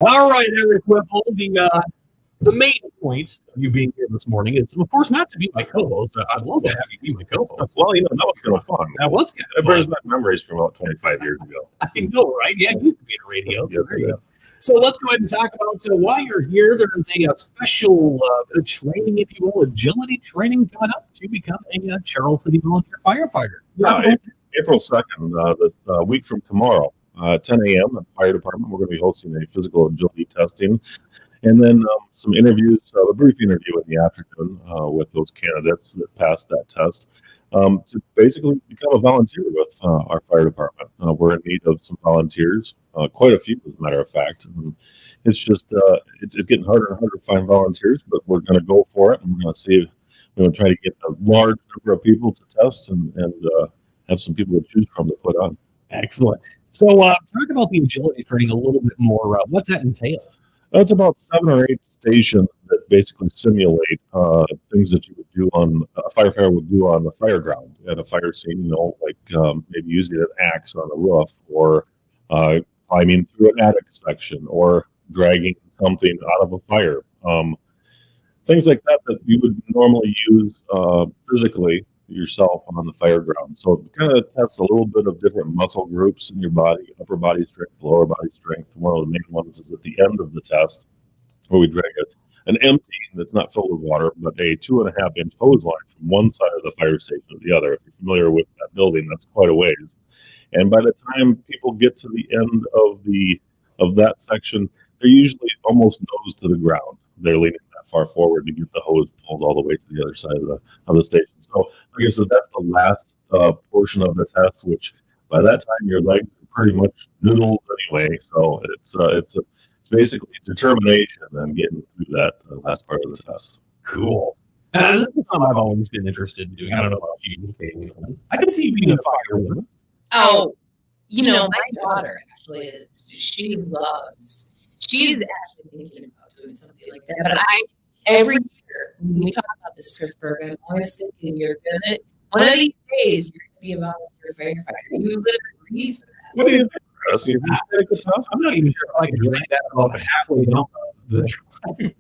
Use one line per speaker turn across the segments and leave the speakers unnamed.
All right, Eric Whipple, the main point of you being here this morning is, of course, not to be my co-host. I'd love to have you be my co-host.
Well, that was kind of fun.
That was kind
It
of
brings
fun.
back memories from about 25 years ago.
I know, right? Yeah, you used to be in radio. So,
Yes,
there you go. So let's go ahead and talk about why you're here. There is a special training, if you will, agility training coming up to become a Charles City volunteer firefighter.
Yeah, April 2nd, this week from tomorrow, 10 a.m. at the fire department, we're going to be hosting a physical agility testing. And then some interviews, a brief interview in the afternoon with those candidates that passed that test to basically become a volunteer with our fire department. We're in need of some volunteers, quite a few, as a matter of fact. And it's just it's getting harder and harder to find volunteers, but we're going to go for it. And we're going to see. We're going to try to get a large number of people to test and have some people to choose from to put on.
Excellent. So talk about the agility training a little bit more. What's that entail?
It's about 7 or 8 stations that basically simulate things that you would do on a firefighter would do on the fire ground at a fire scene. Like maybe using an axe on a roof, or climbing through an attic section, or dragging something out of a fire. Things like that you would normally use physically yourself on the fire ground. So it kind of tests a little bit of different muscle groups in your body: upper body strength, lower body strength. One of the main ones is at the end of the test, where we drag an empty that's not filled with water, but a 2.5-inch hose line from one side of the fire station to the other. If you're familiar with that building, that's quite a ways. And by the time people get to the end of that section, they're usually almost nose to the ground. They're leaning that far forward to get the hose pulled all the way to the other side of the station. So, like I said, that's the last portion of the test, which by that time your legs are pretty much noodles anyway. So it's basically determination and getting through that last part of the test.
Cool. This is something I've always been interested in doing. I don't know about you, Katie. I can see you being a firewoman.
Oh, my daughter actually, she's actually thinking about doing something like that. But every year when we talk about this, Christopher, I'm always thinking one of these days, you're going to be a volunteer firefighter. You live and breathe for that.
What do you think, Chris? You take the test?
I'm not even sure if I can drag that about halfway down the driveway.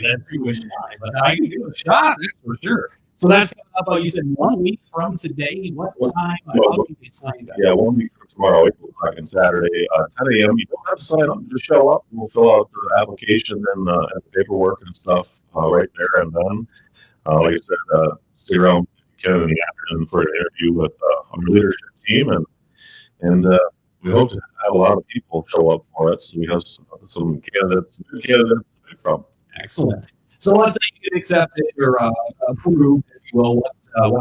That's pretty much fine, but I can give it a shot, that's for sure. So that's coming up, you said 1 week from today. What time? How do you get signed up?
Yeah, 1 week from tomorrow, April 2nd, Saturday, 10 a.m. You don't have to sign up. Just show up. We'll fill out the application and the paperwork and stuff right there. And then, like I said, stay around in the afternoon for an interview with our leadership team. And we hope to have a lot of people show up for it. So we have some candidates to pick from.
Excellent. So let's say you get accepted or approved, if you will. What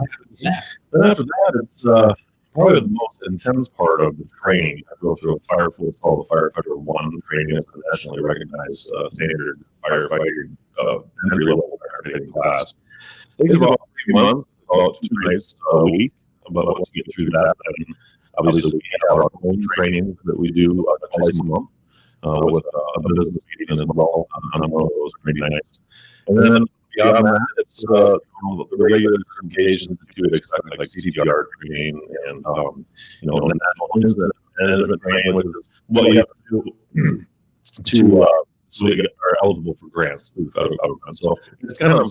happens next?
Then after that, it's probably the most intense part of the training. I go through what's called the Firefighter 1 training. It's a nationally recognized standard firefighting entry-level firefighting class. It takes about 3 months, about 2 nights a week. But once you get through that, then obviously we have our own trainings that we do twice a month with a business meeting as well on one of those training nights. And then beyond that, it's the regular certifications that you would expect, like CPR training and the national incident management training, which is what you have to do so you are eligible for grants through the federal government. So it's kind of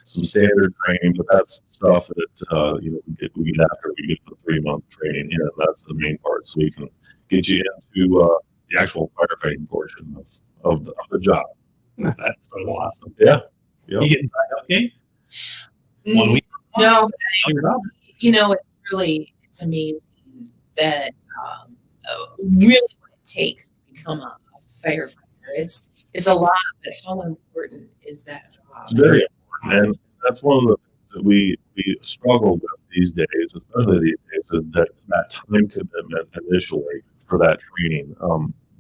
some standard training, but that's stuff that we get after we get the 3-month training in. That's the main part, so we can get you into the actual firefighting portion of the job.
That's so awesome.
Yeah.
You getting signed up, okay? 1 week?
No, it's amazing that really what it takes to become a firefighter. It's a lot, but how important is that job?
It's very important, and that's one of the things that we struggle with these days, especially these days, is that time commitment initially for that training.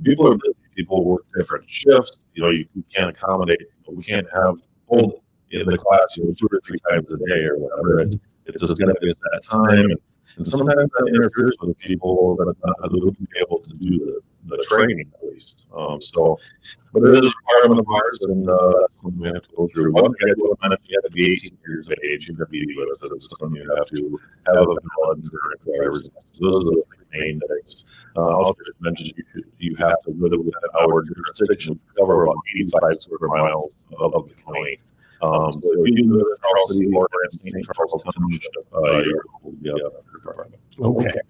People are busy. People work different shifts. You can't accommodate. We can't have hold in the class 2 or 3 times a day or whatever. It's just going to be at that time. And sometimes that interferes with people that wouldn't be able to do the training at least. But it is a requirement of ours, and that's something we have to go through. One thing I do mention, you have to be 18 years of age, you have to be a U.S. citizen, you have to have a valid current driver's license. Those are the main things. I'll just mention you have to live within our jurisdiction, cover about 85 square miles of the county. So if you live in Charles City or in St. Charles Township, you're able to be out of your department.
Okay.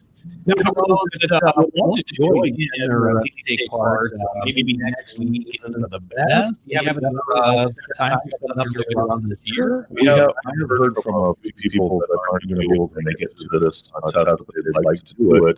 Now, for those that want to join in or take part, maybe next week isn't the best. You have another time coming up later on this year.
I've heard from a few people that aren't going to be able to make it to this test, but they'd like to do it.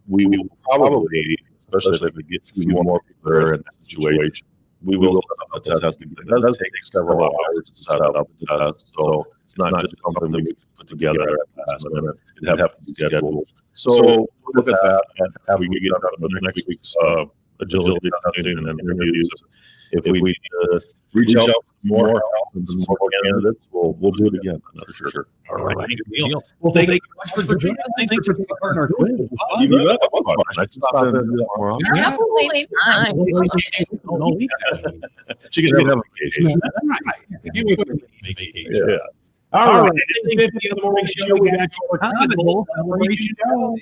We will probably, especially if we get a few more people that are in that situation, we will set up a test. It does take several hours to set up the test, so it's not just something that we can put together at the last minute. It'd have to be scheduled. So we'll look at that and have we get done with next week's agility testing and interviews. If we need to reach out more help and some more candidates, we'll do it again for sure.
All right, good deal. Well, thank you much for joining us. Thanks for taking part in our quiz. It was fun.
You bet. That was fun. I just stop in and do that more often.
Absolutely time.
She can have a vacation.
Yeah. All right. It's 50 on the morning show. We got your Continental Celebration Show.